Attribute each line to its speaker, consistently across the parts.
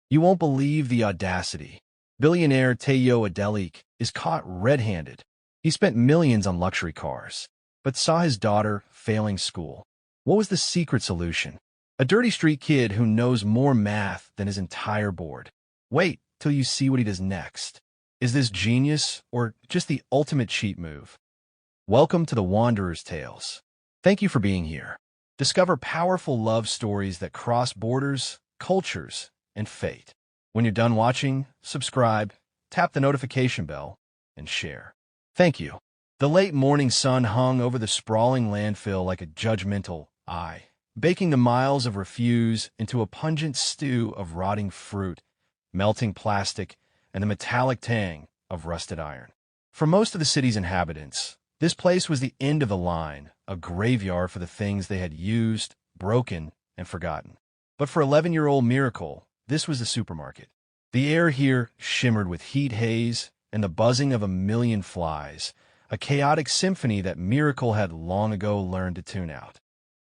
Speaker 1: You won't believe the audacity. Billionaire Adeleke is caught red-handed. He spent millions on luxury cars, but saw his daughter failing school. What was the secret solution? A dirty street kid who knows more math than his entire board. Wait till you see what he does next. Is this genius or just the ultimate cheat move? Welcome to the Wanderer's Tales. Thank you for being here. Discover powerful love stories that cross borders, cultures, and fate. When you're done watching, subscribe, tap the notification bell, and share. Thank you. The late morning sun hung over the sprawling landfill like a judgmental eye, baking the miles of refuse into a pungent stew of rotting fruit, melting plastic, and the metallic tang of rusted iron. For most of the city's inhabitants, this place was the end of the line, a graveyard for the things they had used, broken, and forgotten. But for 11-year-old Miracle, this was the supermarket. The air here shimmered with heat haze and the buzzing of a million flies, a chaotic symphony that Miracle had long ago learned to tune out.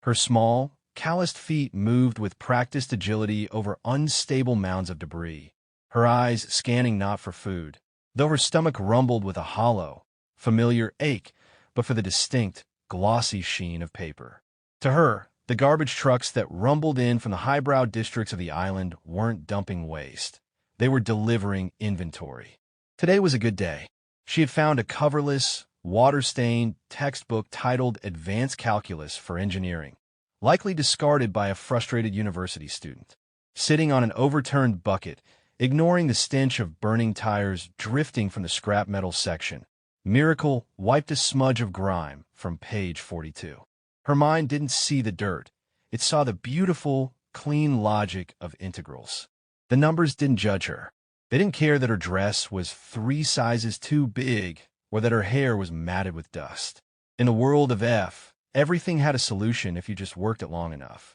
Speaker 1: Her small, calloused feet moved with practiced agility over unstable mounds of debris, her eyes scanning not for food, though her stomach rumbled with a hollow, familiar ache, but for the distinct, glossy sheen of paper. To her, the garbage trucks that rumbled in from the highbrow districts of the island weren't dumping waste. They were delivering inventory. Today was a good day. She had found a coverless, water-stained textbook titled Advanced Calculus for Engineering, likely discarded by a frustrated university student. Sitting on an overturned bucket, ignoring the stench of burning tires drifting from the scrap metal section, Miracle wiped a smudge of grime from page 42. Her mind didn't see the dirt. It saw the beautiful, clean logic of integrals. The numbers didn't judge her. They didn't care that her dress was 3 sizes too big or that her hair was matted with dust. In the world of F, everything had a solution if you just worked it long enough.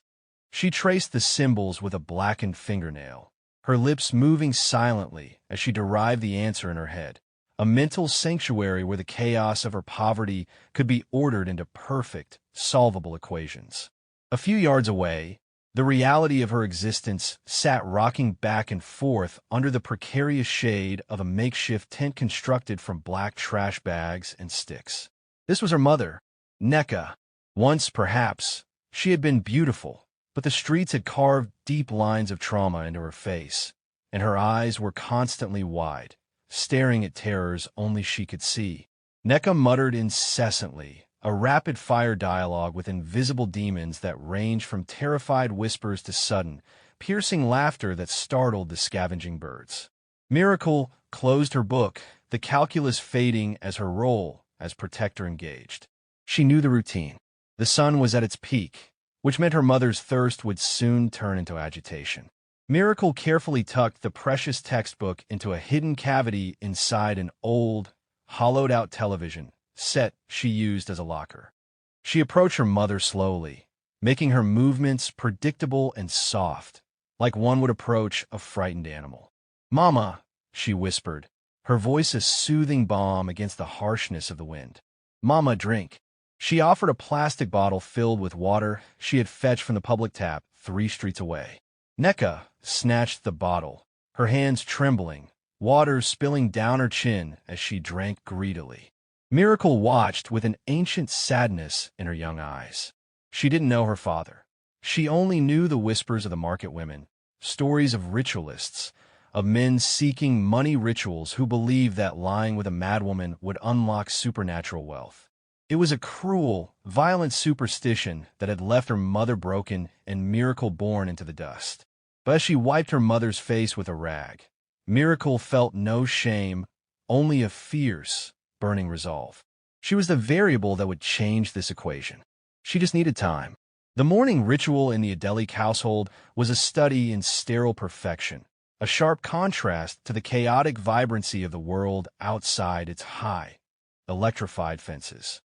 Speaker 1: She traced the symbols with a blackened fingernail, her lips moving silently as she derived the answer in her head. A mental sanctuary where the chaos of her poverty could be ordered into perfect, solvable equations. A few yards away, the reality of her existence sat rocking back and forth under the precarious shade of a makeshift tent constructed from black trash bags and sticks. This was her mother, Neka. Once, perhaps, she had been beautiful, but the streets had carved deep lines of trauma into her face, and her eyes were constantly wide, staring at terrors only she could see. Neka muttered incessantly, a rapid-fire dialogue with invisible demons that ranged from terrified whispers to sudden, piercing laughter that startled the scavenging birds. Miracle closed her book, the calculus fading as her role as protector engaged. She knew the routine. The sun was at its peak, which meant her mother's thirst would soon turn into agitation. Miracle carefully tucked the precious textbook into a hidden cavity inside an old, hollowed-out television set she used as a locker. She approached her mother slowly, making her movements predictable and soft, like one would approach a frightened animal. "Mama," she whispered, her voice a soothing balm against the harshness of the wind. "Mama, drink." She offered a plastic bottle filled with water she had fetched from the public tap 3 streets away. Neka snatched the bottle, her hands trembling, water spilling down her chin as she drank greedily. Miracle watched with an ancient sadness in her young eyes. She didn't know her father. She only knew the whispers of the market women, stories of ritualists, of men seeking money rituals who believed that lying with a madwoman would unlock supernatural wealth. It was a cruel, violent superstition that had left her mother broken and Miracle born into the dust. But as she wiped her mother's face with a rag, Miracle felt no shame, only a fierce, burning resolve. She was the variable that would change this equation. She just needed time. The morning ritual in the Adeleke household was a study in sterile perfection, a sharp contrast to the chaotic vibrancy of the world outside its high, electrified fences.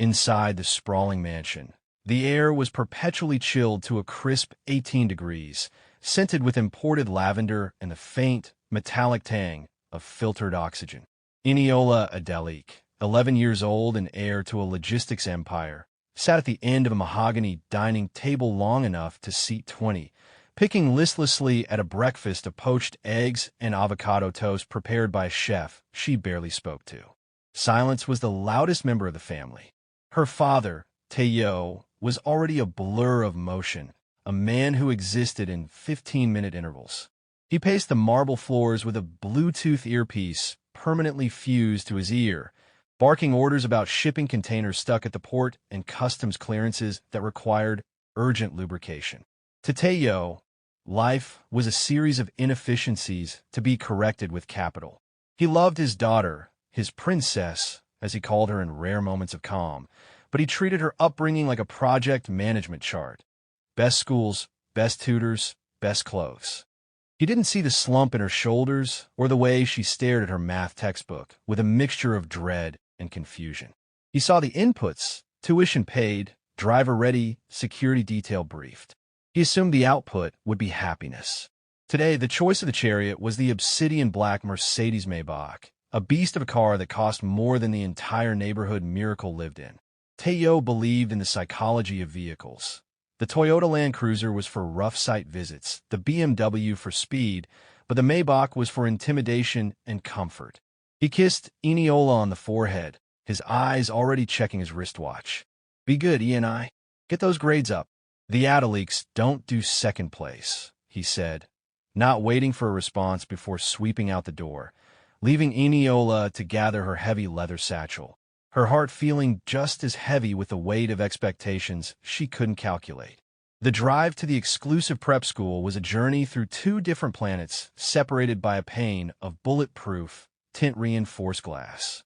Speaker 1: Inside the sprawling mansion, the air was perpetually chilled to a crisp 18 degrees, scented with imported lavender and the faint, metallic tang of filtered oxygen. Eniola Adeleke, 11 years old and heir to a logistics empire, sat at the end of a mahogany dining table long enough to seat 20, picking listlessly at a breakfast of poached eggs and avocado toast prepared by a chef she barely spoke to. Silence was the loudest member of the family. Her father, Teo, was already a blur of motion, a man who existed in 15-minute intervals. He paced the marble floors with a Bluetooth earpiece permanently fused to his ear, barking orders about shipping containers stuck at the port and customs clearances that required urgent lubrication. To Teo, life was a series of inefficiencies to be corrected with capital. He loved his daughter, his princess, as he called her in rare moments of calm, but he treated her upbringing like a project management chart. Best schools, best tutors, best clothes. He didn't see the slump in her shoulders or the way she stared at her math textbook with a mixture of dread and confusion. He saw the inputs: tuition paid, driver ready, security detail briefed. He assumed the output would be happiness. Today, the choice of the chariot was the obsidian black Mercedes Maybach, a beast of a car that cost more than the entire neighborhood Miracle lived in. Teo believed in the psychology of vehicles. The Toyota Land Cruiser was for rough site visits, the BMW for speed, but the Maybach was for intimidation and comfort. He kissed Eniola on the forehead, his eyes already checking his wristwatch. "Be good, E&I. Get those grades up. The Adelekes don't do second place," he said, not waiting for a response before sweeping out the door, leaving Eniola to gather her heavy leather satchel, her heart feeling just as heavy with the weight of expectations she couldn't calculate. The drive to the exclusive prep school was a journey through two different planets separated by a pane of bulletproof, tint-reinforced glass.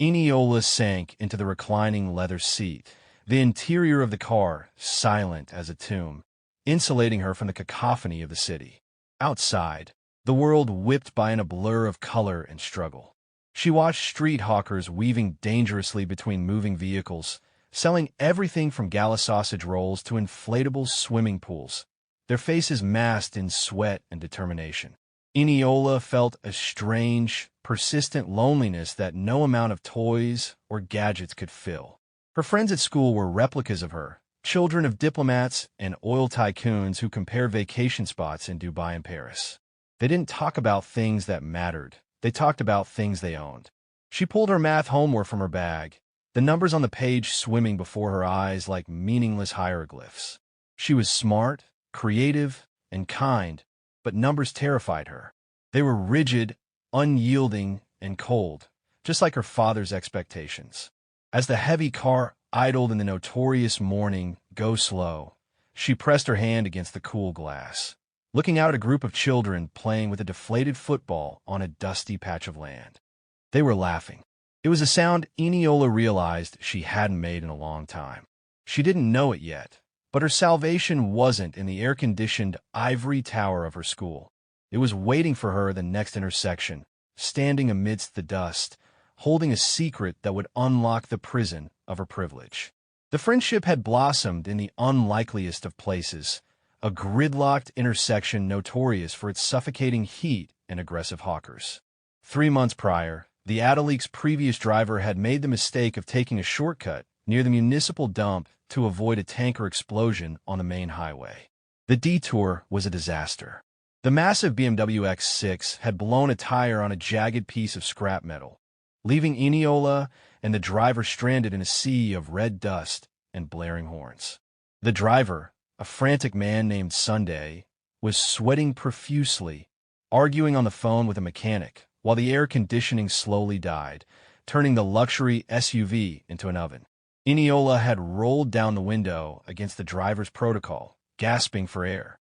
Speaker 1: Eniola sank into the reclining leather seat, the interior of the car silent as a tomb, insulating her from the cacophony of the city. Outside, the world whipped by in a blur of color and struggle. She watched street hawkers weaving dangerously between moving vehicles, selling everything from gala sausage rolls to inflatable swimming pools, their faces masked in sweat and determination. Eniola felt a strange, persistent loneliness that no amount of toys or gadgets could fill. Her friends at school were replicas of her, children of diplomats and oil tycoons who compared vacation spots in Dubai and Paris. They didn't talk about things that mattered. They talked about things they owned. She pulled her math homework from her bag, the numbers on the page swimming before her eyes like meaningless hieroglyphs. She was smart, creative, and kind, but numbers terrified her. They were rigid, unyielding, and cold, just like her father's expectations. As the heavy car idled in the notorious morning go slow, she pressed her hand against the cool glass, looking out at a group of children playing with a deflated football on a dusty patch of land. They were laughing. It was a sound Eniola realized she hadn't made in a long time. She didn't know it yet, but her salvation wasn't in the air-conditioned ivory tower of her school. It was waiting for her at the next intersection, standing amidst the dust, holding a secret that would unlock the prison of her privilege. The friendship had blossomed in the unlikeliest of places, a gridlocked intersection notorious for its suffocating heat and aggressive hawkers. 3 months prior, the Adeleke's previous driver had made the mistake of taking a shortcut near the municipal dump to avoid a tanker explosion on the main highway. The detour was a disaster. The massive BMW X6 had blown a tire on a jagged piece of scrap metal, leaving Eniola and the driver stranded in a sea of red dust and blaring horns. The driver, a frantic man named Sunday, was sweating profusely, arguing on the phone with a mechanic, while the air conditioning slowly died, turning the luxury SUV into an oven. Eniola had rolled down the window against the driver's protocol, gasping for air.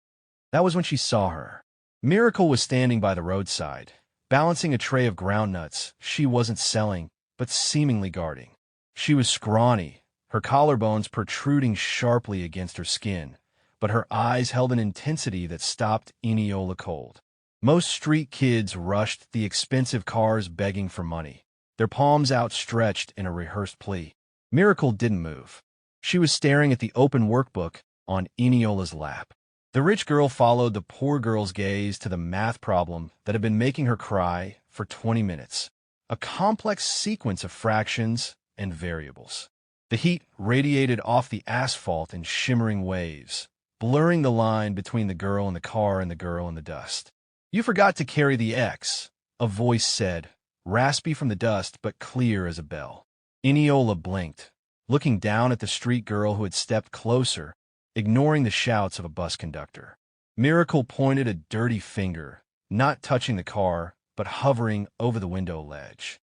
Speaker 1: That was when she saw her. Miracle was standing by the roadside, balancing a tray of groundnuts she wasn't selling, but seemingly guarding. She was scrawny, her collarbones protruding sharply against her skin, but her eyes held an intensity that stopped Eniola cold. Most street kids rushed the expensive cars begging for money, their palms outstretched in a rehearsed plea. Miracle didn't move. She was staring at the open workbook on Eniola's lap. The rich girl followed the poor girl's gaze to the math problem that had been making her cry for 20 minutes, a complex sequence of fractions and variables. The heat radiated off the asphalt in shimmering waves, blurring the line between the girl in the car and the girl in the dust. "You forgot to carry the X," a voice said, raspy from the dust but clear as a bell. Eniola blinked, looking down at the street girl who had stepped closer, ignoring the shouts of a bus conductor. Miracle pointed a dirty finger, not touching the car, but hovering over the window ledge.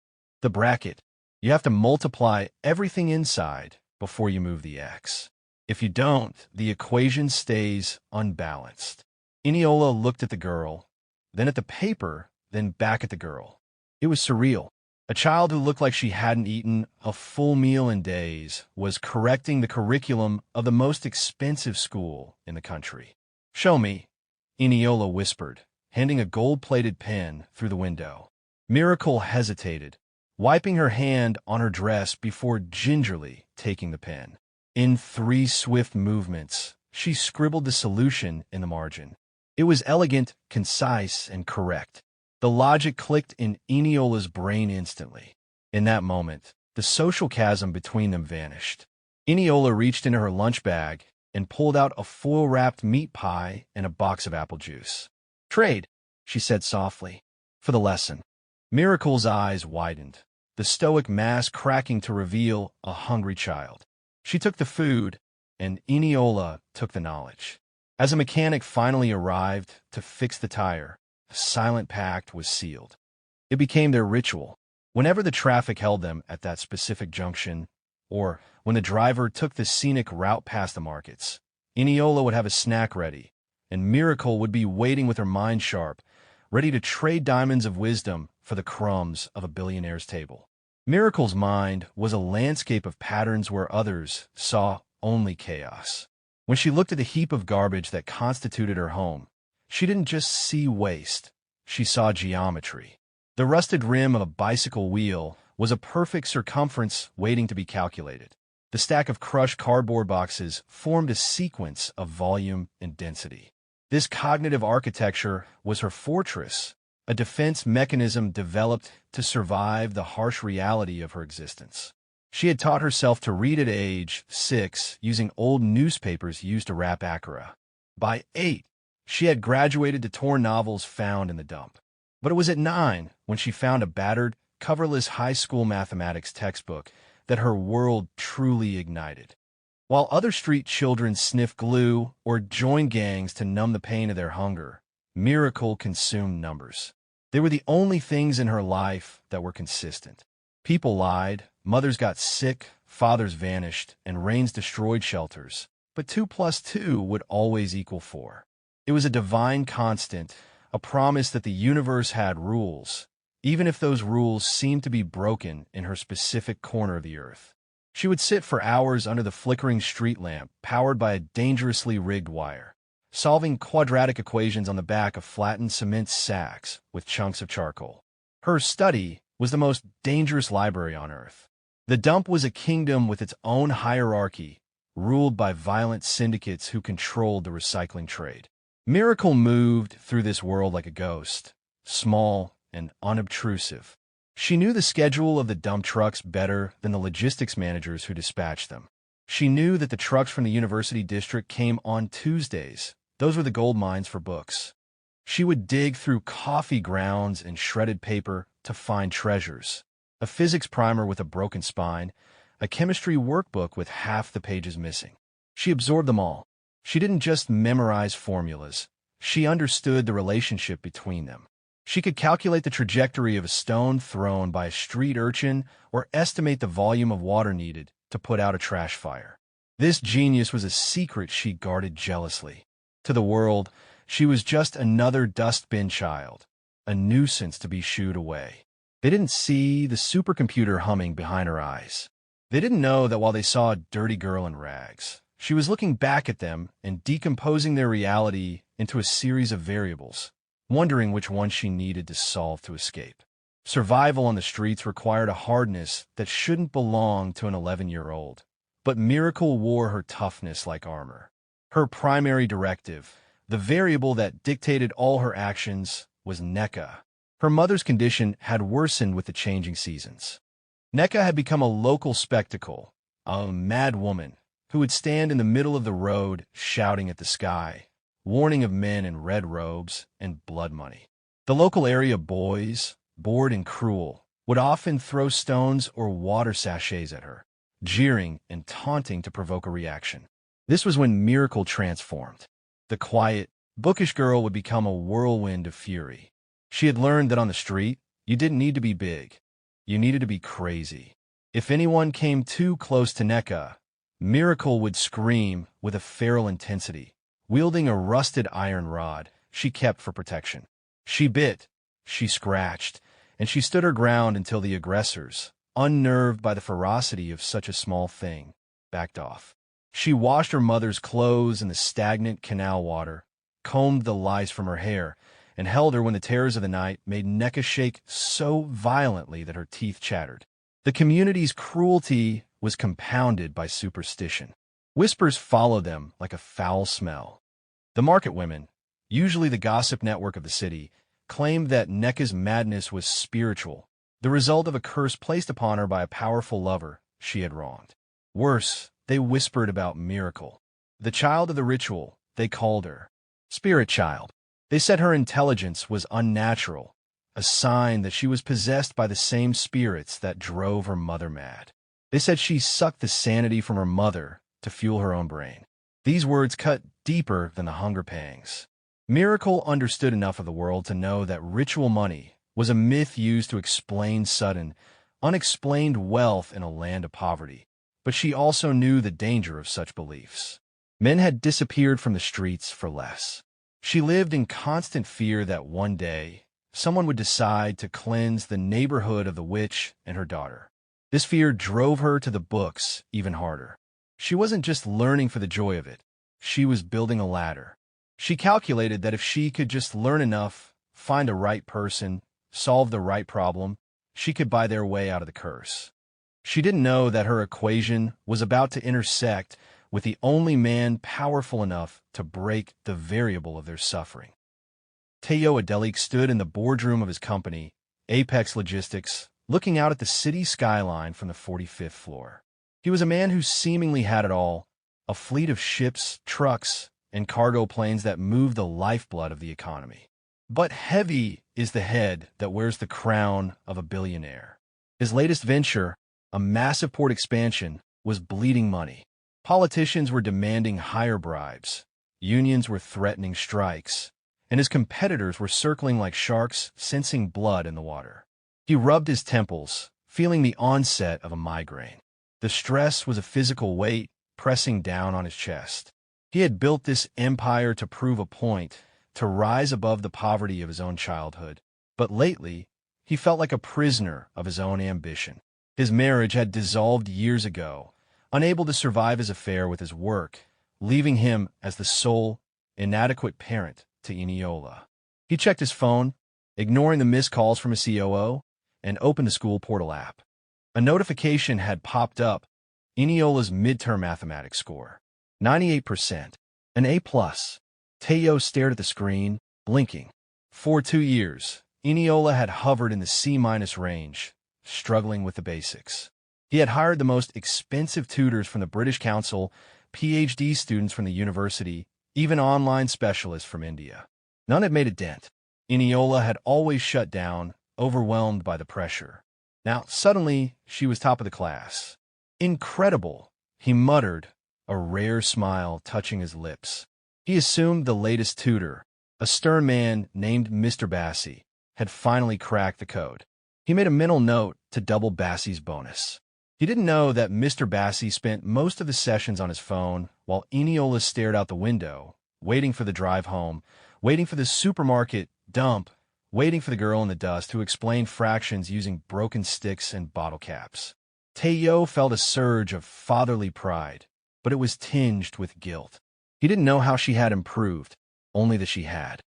Speaker 1: "The bracket. You have to multiply everything inside before you move the X. If you don't, the equation stays unbalanced." Eniola looked at the girl, then at the paper, then back at the girl. It was surreal. A child who looked like she hadn't eaten a full meal in days was correcting the curriculum of the most expensive school in the country. "Show me," Eniola whispered, handing a gold-plated pen through the window. Miracle hesitated, wiping her hand on her dress before gingerly taking the pen. In 3 swift movements, she scribbled the solution in the margin. It was elegant, concise, and correct. The logic clicked in Eniola's brain instantly. In that moment, the social chasm between them vanished. Eniola reached into her lunch bag and pulled out a foil-wrapped meat pie and a box of apple juice. "Trade," she said softly, "for the lesson." Miracle's eyes widened, the stoic mask cracking to reveal a hungry child. She took the food, and Eniola took the knowledge. As a mechanic finally arrived to fix the tire, a silent pact was sealed. It became their ritual. Whenever the traffic held them at that specific junction, or when the driver took the scenic route past the markets, Eniola would have a snack ready, and Miracle would be waiting with her mind sharp, ready to trade diamonds of wisdom for the crumbs of a billionaire's table. Miracle's mind was a landscape of patterns where others saw only chaos. When she looked at the heap of garbage that constituted her home, she didn't just see waste, she saw geometry. The rusted rim of a bicycle wheel was a perfect circumference waiting to be calculated. The stack of crushed cardboard boxes formed a sequence of volume and density. This cognitive architecture was her fortress, a defense mechanism developed to survive the harsh reality of her existence. She had taught herself to read at age 6 using old newspapers used to wrap Acura. By 8, she had graduated to torn novels found in the dump. But it was at 9, when she found a battered, coverless high school mathematics textbook, that her world truly ignited. While other street children sniffed glue or joined gangs to numb the pain of their hunger, Miracle consumed numbers. They were the only things in her life that were consistent. People lied, mothers got sick, fathers vanished, and rains destroyed shelters. But 2 plus 2 would always equal 4. It was a divine constant, a promise that the universe had rules, even if those rules seemed to be broken in her specific corner of the earth. She would sit for hours under the flickering street lamp, powered by a dangerously rigged wire, solving quadratic equations on the back of flattened cement sacks with chunks of charcoal. Her study was the most dangerous library on Earth. The dump was a kingdom with its own hierarchy, ruled by violent syndicates who controlled the recycling trade. Miracle moved through this world like a ghost, small and unobtrusive. She knew the schedule of the dump trucks better than the logistics managers who dispatched them. She knew that the trucks from the university district came on Tuesdays. Those were the gold mines for books. She would dig through coffee grounds and shredded paper to find treasures. A physics primer with a broken spine, a chemistry workbook with half the pages missing. She absorbed them all. She didn't just memorize formulas. She understood the relationship between them. She could calculate the trajectory of a stone thrown by a street urchin or estimate the volume of water needed to put out a trash fire. This genius was a secret she guarded jealously. To the world, she was just another dustbin child, a nuisance to be shooed away. They didn't see the supercomputer humming behind her eyes. They didn't know that while they saw a dirty girl in rags, she was looking back at them and decomposing their reality into a series of variables, wondering which one she needed to solve to escape. Survival on the streets required a hardness that shouldn't belong to an 11-year-old, but Miracle wore her toughness like armor. Her primary directive, the variable that dictated all her actions, was NECA. Her mother's condition had worsened with the changing seasons. NECA had become a local spectacle, a mad woman, who would stand in the middle of the road shouting at the sky, warning of men in red robes and blood money. The local area boys, bored and cruel, would often throw stones or water sachets at her, jeering and taunting to provoke a reaction. This was when Miracle transformed. The quiet, bookish girl would become a whirlwind of fury. She had learned that on the street, you didn't need to be big. You needed to be crazy. If anyone came too close to Nneka, Miracle would scream with a feral intensity, wielding a rusted iron rod she kept for protection. She bit, she scratched, and she stood her ground until the aggressors, unnerved by the ferocity of such a small thing, backed off. She washed her mother's clothes in the stagnant canal water, combed the lice from her hair, and held her when the terrors of the night made Nneka shake so violently that her teeth chattered. The community's cruelty was compounded by superstition. Whispers followed them like a foul smell. The market women, usually the gossip network of the city, claimed that Nneka's madness was spiritual, the result of a curse placed upon her by a powerful lover she had wronged. Worse, they whispered about Miracle. The child of the ritual, they called her. Spirit child. They said her intelligence was unnatural, a sign that she was possessed by the same spirits that drove her mother mad. They said she sucked the sanity from her mother to fuel her own brain. These words cut deeper than the hunger pangs. Miracle understood enough of the world to know that ritual money was a myth used to explain sudden, unexplained wealth in a land of poverty. But she also knew the danger of such beliefs. Men had disappeared from the streets for less. She lived in constant fear that one day, someone would decide to cleanse the neighborhood of the witch and her daughter. This fear drove her to the books even harder. She wasn't just learning for the joy of it. She was building a ladder. She calculated that if she could just learn enough, find a right person, solve the right problem, she could buy their way out of the curse. She didn't know that her equation was about to intersect with the only man powerful enough to break the variable of their suffering. Adeleke stood in the boardroom of his company, Apex Logistics, looking out at the city skyline from the 45th floor. He was a man who seemingly had it all, a fleet of ships, trucks, and cargo planes that moved the lifeblood of the economy. But heavy is the head that wears the crown of a billionaire. His latest venture, a massive port expansion, was bleeding money. Politicians were demanding higher bribes, unions were threatening strikes, and his competitors were circling like sharks, sensing blood in the water. He rubbed his temples, feeling the onset of a migraine. The stress was a physical weight pressing down on his chest. He had built this empire to prove a point, to rise above the poverty of his own childhood. But lately, he felt like a prisoner of his own ambition. His marriage had dissolved years ago, unable to survive his affair with his work, leaving him as the sole, inadequate parent to Eniola. He checked his phone, ignoring the missed calls from his COO, and opened the school portal app. A notification had popped up, Eniola's midterm mathematics score. 98%. An A+. Teo stared at the screen, blinking. For 2 years, Eniola had hovered in the C- range, struggling with the basics. He had hired the most expensive tutors from the British Council, PhD students from the university, even online specialists from India. None had made a dent. Eniola had always shut down, overwhelmed by the pressure. Now, suddenly, she was top of the class. Incredible, he muttered, a rare smile touching his lips. He assumed the latest tutor, a stern man named Mr. Bassi, had finally cracked the code. He made a mental note to double Bassi's bonus. He didn't know that Mr. Bassi spent most of the sessions on his phone while Eniola stared out the window, waiting for the drive home, waiting for the supermarket dump, waiting for the girl in the dust who explained fractions using broken sticks and bottle caps. Teo felt a surge of fatherly pride, but it was tinged with guilt. He didn't know how she had improved, only that she had.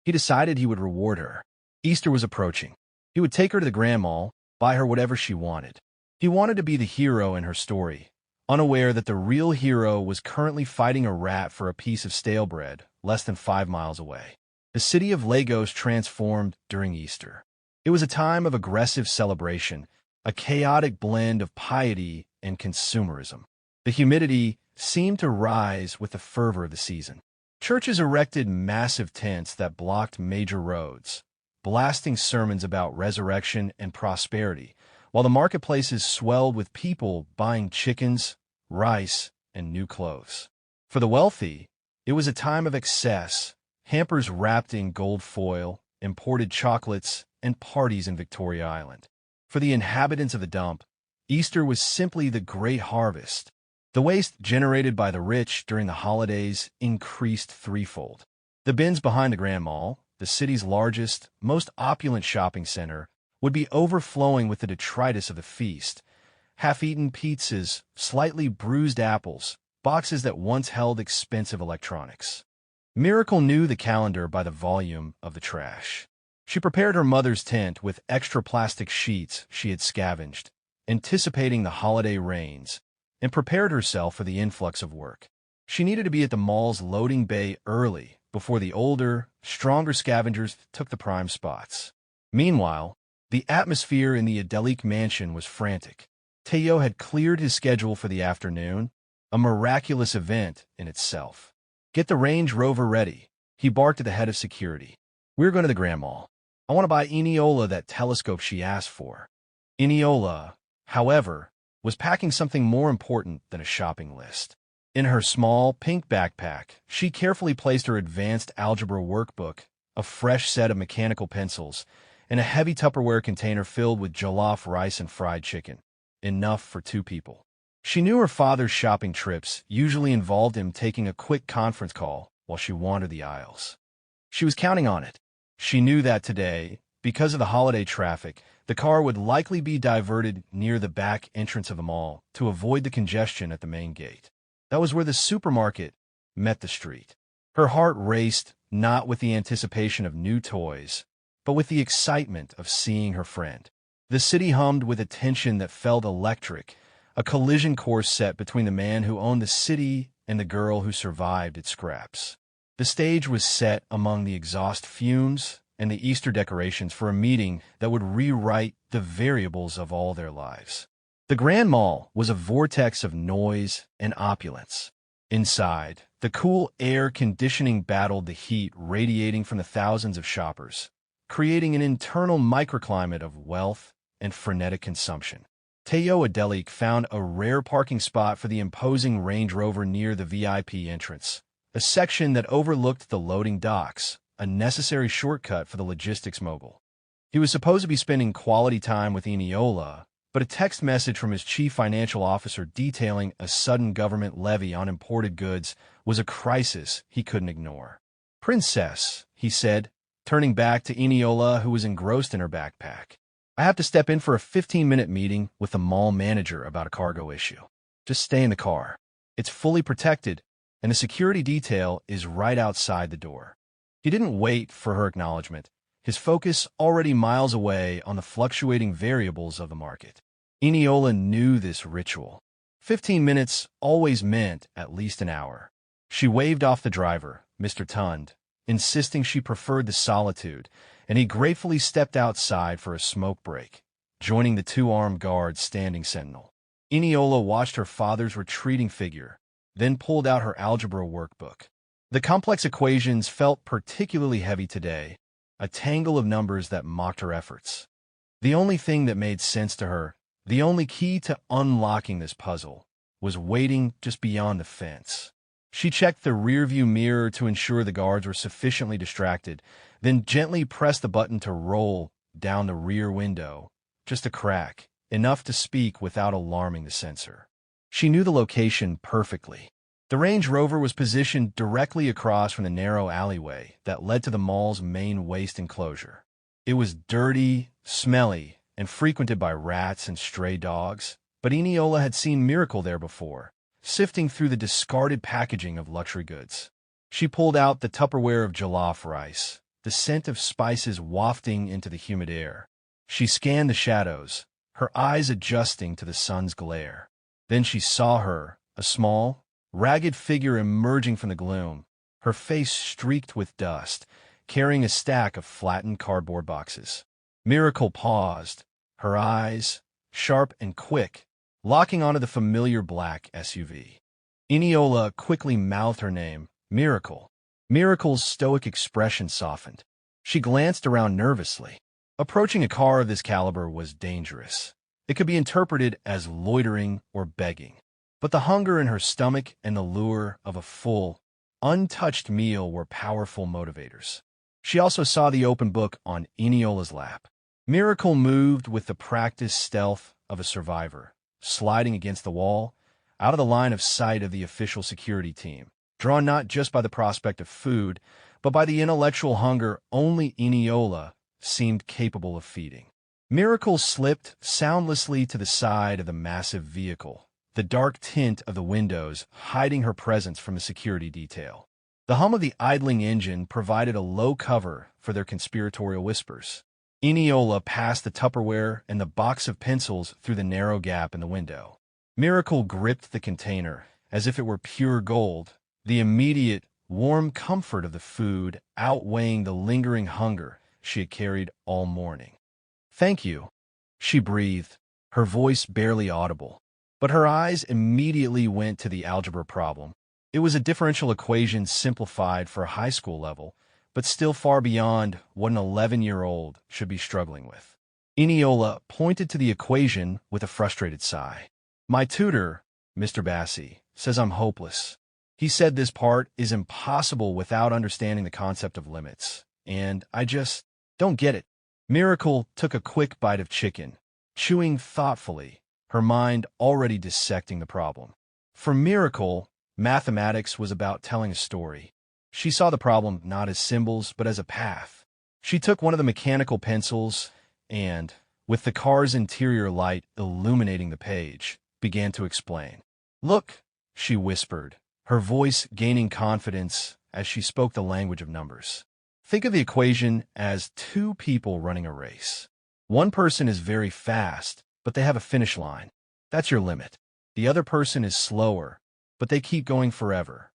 Speaker 1: He decided he would reward her. Easter was approaching. He would take her to the Grand Mall, buy her whatever she wanted. He wanted to be the hero in her story, unaware that the real hero was currently fighting a rat for a piece of stale bread less than 5 miles away. The city of Lagos transformed during Easter. It was a time of aggressive celebration, a chaotic blend of piety and consumerism. The humidity seemed to rise with the fervor of the season. Churches erected massive tents that blocked major roads, blasting sermons about resurrection and prosperity, while the marketplaces swelled with people buying chickens, rice, and new clothes. For the wealthy, it was a time of excess, hampers wrapped in gold foil, imported chocolates, and parties in Victoria Island. For the inhabitants of the dump, Easter was simply the great harvest. The waste generated by the rich during the holidays increased threefold. The bins behind the Grand Mall, the city's largest, most opulent shopping center, would be overflowing with the detritus of the feast. Half-eaten pizzas, slightly bruised apples, boxes that once held expensive electronics. Miracle knew the calendar by the volume of the trash. She prepared her mother's tent with extra plastic sheets she had scavenged, anticipating the holiday rains, and prepared herself for the influx of work. She needed to be at the mall's loading bay early, before the older, stronger scavengers took the prime spots. Meanwhile, the atmosphere in the Adeleke mansion was frantic. Teo had cleared his schedule for the afternoon, a miraculous event in itself. "Get the Range Rover ready," he barked at the head of security. "We're going to the Grand Mall. I want to buy Eniola that telescope she asked for." Eniola, however, was packing something more important than a shopping list. In her small, pink backpack, she carefully placed her advanced algebra workbook, a fresh set of mechanical pencils, and a heavy Tupperware container filled with jollof rice and fried chicken, enough for 2 people. She knew her father's shopping trips usually involved him taking a quick conference call while she wandered the aisles. She was counting on it. She knew that today, because of the holiday traffic, the car would likely be diverted near the back entrance of the mall to avoid the congestion at the main gate. That was where the supermarket met the street. Her heart raced, not with the anticipation of new toys, but with the excitement of seeing her friend. The city hummed with a tension that felt electric, a collision course set between the man who owned the city and the girl who survived its scraps. The stage was set among the exhaust fumes and the Easter decorations for a meeting that would rewrite the variables of all their lives. The Grand Mall was a vortex of noise and opulence. Inside, the cool air conditioning battled the heat radiating from the thousands of shoppers, creating an internal microclimate of wealth and frenetic consumption. Teo Adeleke found a rare parking spot for the imposing Range Rover near the VIP entrance, a section that overlooked the loading docks, a necessary shortcut for the logistics mogul. He was supposed to be spending quality time with Eniola, but a text message from his chief financial officer detailing a sudden government levy on imported goods was a crisis he couldn't ignore. "Princess," he said, turning back to Eniola, who was engrossed in her backpack. "I have to step in for a 15-minute meeting with the mall manager about a cargo issue. Just stay in the car. It's fully protected, and the security detail is right outside the door." He didn't wait for her acknowledgement, his focus already miles away on the fluctuating variables of the market. Eniola knew this ritual. 15 minutes always meant at least an hour. She waved off the driver, Mr. Tund, insisting she preferred the solitude, and he gratefully stepped outside for a smoke break, joining the 2 armed guards standing sentinel. Eniola watched her father's retreating figure, then pulled out her algebra workbook. The complex equations felt particularly heavy today, a tangle of numbers that mocked her efforts. The only thing that made sense to her, the only key to unlocking this puzzle, was waiting just beyond the fence. She checked the rearview mirror to ensure the guards were sufficiently distracted, then gently pressed the button to roll down the rear window, just a crack, enough to speak without alarming the sensor. She knew the location perfectly. The Range Rover was positioned directly across from the narrow alleyway that led to the mall's main waste enclosure. It was dirty, smelly, and frequented by rats and stray dogs, but Eniola had seen Miracle there before, sifting through the discarded packaging of luxury goods. She pulled out the Tupperware of jollof rice, the scent of spices wafting into the humid air. She scanned the shadows, her eyes adjusting to the sun's glare. Then she saw her, a small, ragged figure emerging from the gloom, her face streaked with dust, carrying a stack of flattened cardboard boxes. Miracle paused, her eyes, sharp and quick, locking onto the familiar black SUV. Eniola quickly mouthed her name, Miracle. Miracle's stoic expression softened. She glanced around nervously. Approaching a car of this caliber was dangerous. It could be interpreted as loitering or begging. But the hunger in her stomach and the lure of a full, untouched meal were powerful motivators. She also saw the open book on Eniola's lap. Miracle moved with the practiced stealth of a survivor, sliding against the wall, out of the line of sight of the official security team, drawn not just by the prospect of food, but by the intellectual hunger only Eniola seemed capable of feeding. Miracle slipped soundlessly to the side of the massive vehicle, the dark tint of the windows hiding her presence from the security detail. The hum of the idling engine provided a low cover for their conspiratorial whispers. Eniola passed the Tupperware and the box of pencils through the narrow gap in the window. Miracle gripped the container as if it were pure gold, the immediate, warm comfort of the food outweighing the lingering hunger she had carried all morning. "Thank you," she breathed, her voice barely audible. But her eyes immediately went to the algebra problem. It was a differential equation simplified for a high school level, but still far beyond what an 11-year-old should be struggling with. Eniola pointed to the equation with a frustrated sigh. "My tutor, Mr. Bassi, says I'm hopeless. He said this part is impossible without understanding the concept of limits, and I just don't get it." Miracle took a quick bite of chicken, chewing thoughtfully, her mind already dissecting the problem. For Miracle, mathematics was about telling a story. She saw the problem not as symbols, but as a path. She took one of the mechanical pencils and, with the car's interior light illuminating the page, began to explain. "Look," she whispered, her voice gaining confidence as she spoke the language of numbers. "Think of the equation as two people running a race. One person is very fast, but they have a finish line. That's your limit. The other person is slower, but they keep going forever.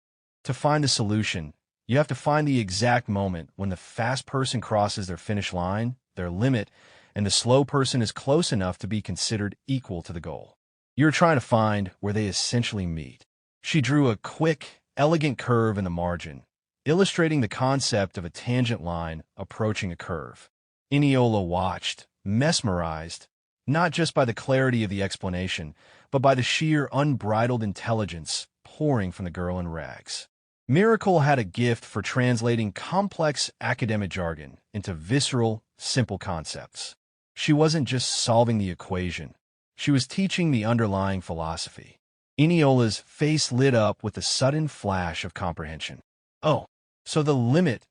Speaker 1: To find the solution, you have to find the exact moment when the fast person crosses their finish line, their limit, and the slow person is close enough to be considered equal to the goal. You're trying to find where they essentially meet." She drew a quick, elegant curve in the margin, illustrating the concept of a tangent line approaching a curve. Eniola watched, mesmerized, not just by the clarity of the explanation, but by the sheer unbridled intelligence pouring from the girl in rags. Miracle had a gift for translating complex academic jargon into visceral, simple concepts. She wasn't just solving the equation. She was teaching the underlying philosophy. Eniola's face lit up with a sudden flash of comprehension. "Oh, so the limit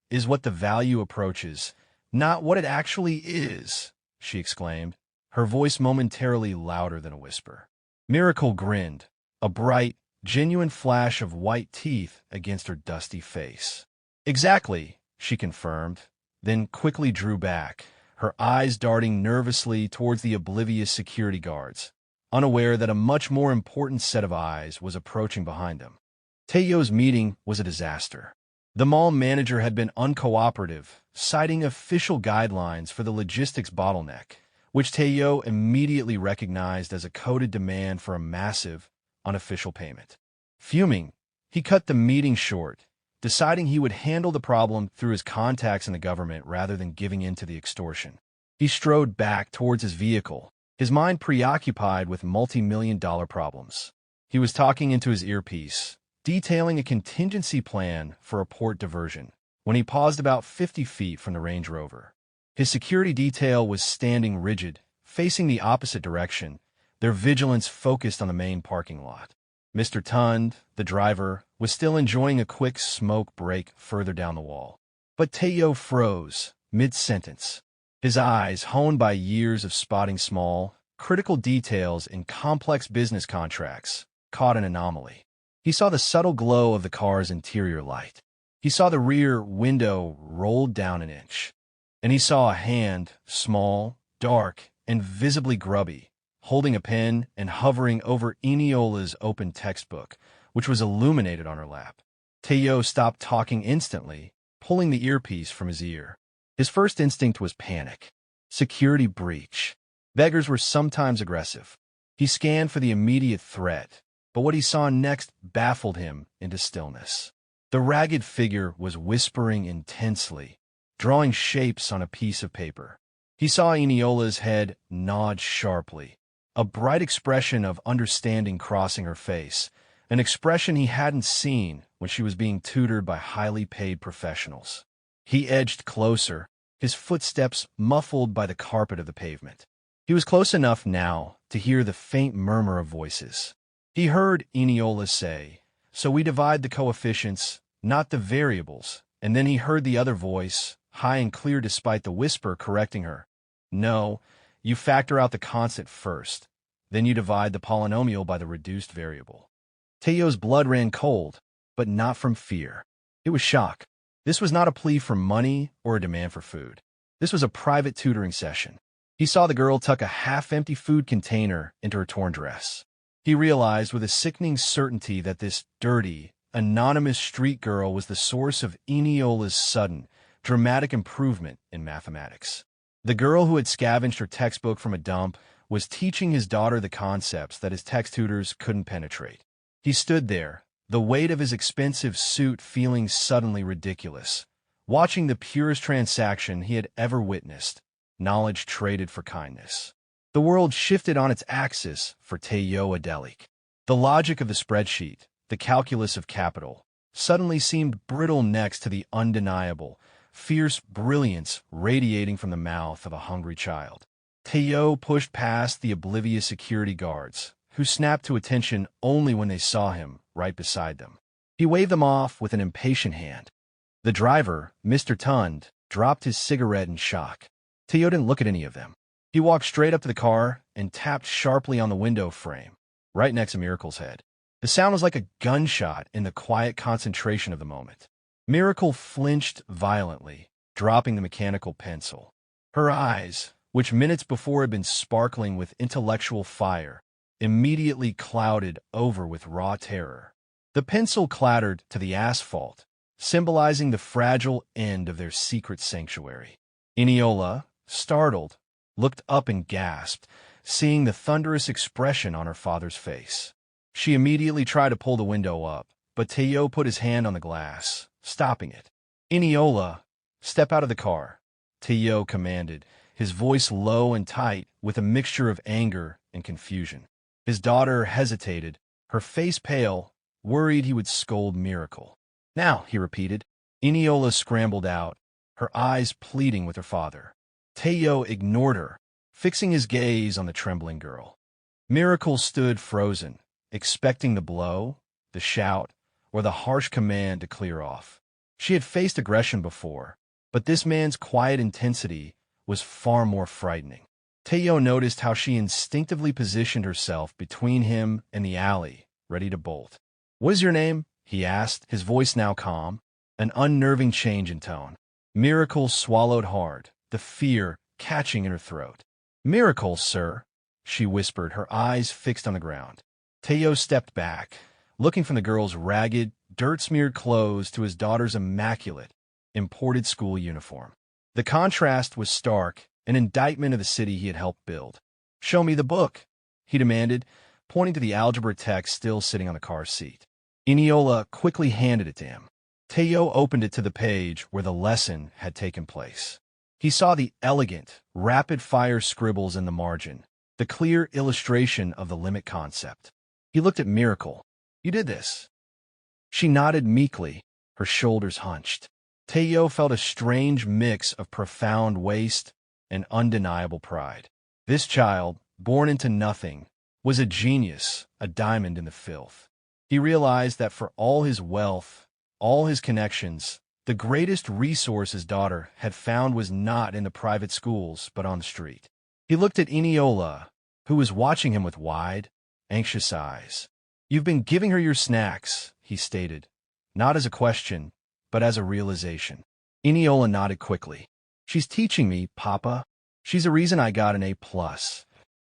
Speaker 1: is what the value approaches, not what it actually is," she exclaimed, her voice momentarily louder than a whisper. Miracle grinned, a bright, genuine flash of white teeth against her dusty face. "Exactly," she confirmed, then quickly drew back, her eyes darting nervously towards the oblivious security guards, unaware that a much more important set of eyes was approaching behind them. Teyo's meeting was a disaster. The mall manager had been uncooperative, citing official guidelines for the logistics bottleneck, which Teyo immediately recognized as a coded demand for a massive, unofficial payment. Fuming, he cut the meeting short, deciding he would handle the problem through his contacts in the government rather than giving in to the extortion. He strode back towards his vehicle, his mind preoccupied with multi-million-dollar problems. He was talking into his earpiece, detailing a contingency plan for a port diversion, when he paused about 50 feet from the Range Rover. His security detail was standing rigid, facing the opposite direction, their vigilance focused on the main parking lot. Mr. Tund, the driver, was still enjoying a quick smoke break further down the wall. But Teyo froze, mid-sentence. His eyes, honed by years of spotting small, critical details in complex business contracts, caught an anomaly. He saw the subtle glow of the car's interior light. He saw the rear window rolled down an inch. And he saw a hand, small, dark, and visibly grubby, holding a pen and hovering over Eniola's open textbook, which was illuminated on her lap. Teyo stopped talking instantly, pulling the earpiece from his ear. His first instinct was panic. Security breach. Beggars were sometimes aggressive. He scanned for the immediate threat, but what he saw next baffled him into stillness. The ragged figure was whispering intensely, drawing shapes on a piece of paper. He saw Eniola's head nod sharply, a bright expression of understanding crossing her face, an expression he hadn't seen when she was being tutored by highly paid professionals. He edged closer, his footsteps muffled by the carpet of the pavement. He was close enough now to hear the faint murmur of voices. He heard Eniola say, "So we divide the coefficients, not the variables," and then he heard the other voice, high and clear despite the whisper, correcting her. "No, you factor out the constant first, then you divide the polynomial by the reduced variable." Teyo's blood ran cold, but not from fear. It was shock. This was not a plea for money or a demand for food. This was a private tutoring session. He saw the girl tuck a half-empty food container into her torn dress. He realized with a sickening certainty that this dirty, anonymous street girl was the source of Eniola's sudden, dramatic improvement in mathematics. The girl who had scavenged her textbook from a dump was teaching his daughter the concepts that his text tutors couldn't penetrate. He stood there, the weight of his expensive suit feeling suddenly ridiculous, watching the purest transaction he had ever witnessed, knowledge traded for kindness. The world shifted on its axis for Teyo Adeleke. The logic of the spreadsheet, the calculus of capital, suddenly seemed brittle next to the undeniable, fierce brilliance radiating from the mouth of a hungry child. Teyo pushed past the oblivious security guards, who snapped to attention only when they saw him right beside them. He waved them off with an impatient hand. The driver, Mr. Tund, dropped his cigarette in shock. Teyo didn't look at any of them. He walked straight up to the car and tapped sharply on the window frame, right next to Miracle's head. The sound was like a gunshot in the quiet concentration of the moment. Miracle flinched violently, dropping the mechanical pencil. Her eyes, which minutes before had been sparkling with intellectual fire, immediately clouded over with raw terror. The pencil clattered to the asphalt, symbolizing the fragile end of their secret sanctuary. Eniola, startled, looked up and gasped, seeing the thunderous expression on her father's face. She immediately tried to pull the window up, but Teyo put his hand on the glass, stopping it. "Eniola, step out of the car," Teyo commanded, his voice low and tight with a mixture of anger and confusion. His daughter hesitated, her face pale, worried he would scold Miracle. "Now," he repeated. Eniola scrambled out, her eyes pleading with her father. Teyo ignored her, fixing his gaze on the trembling girl. Miracle stood frozen, expecting the blow, the shout, or the harsh command to clear off. She had faced aggression before, but this man's quiet intensity was far more frightening. Teyo noticed how she instinctively positioned herself between him and the alley, ready to bolt. "What is your name?" he asked, his voice now calm, an unnerving change in tone. Miracle swallowed hard, the fear catching in her throat. "Miracle, sir," she whispered, her eyes fixed on the ground. Teyo stepped back, looking from the girl's ragged, dirt-smeared clothes to his daughter's immaculate, imported school uniform. The contrast was stark, an indictment of the city he had helped build. "Show me the book," he demanded, pointing to the algebra text still sitting on the car seat. Eniola quickly handed it to him. Teyo opened it to the page where the lesson had taken place. He saw the elegant, rapid-fire scribbles in the margin, the clear illustration of the limit concept. He looked at Miracle. "You did this." She nodded meekly, her shoulders hunched. Teyo felt a strange mix of profound waste and undeniable pride. This child, born into nothing, was a genius, a diamond in the filth. He realized that for all his wealth, all his connections, the greatest resource his daughter had found was not in the private schools, but on the street. He looked at Eniola, who was watching him with wide, anxious eyes. "You've been giving her your snacks," he stated, not as a question, but as a realization. Eniola nodded quickly. "She's teaching me, Papa. She's a reason I got an A+.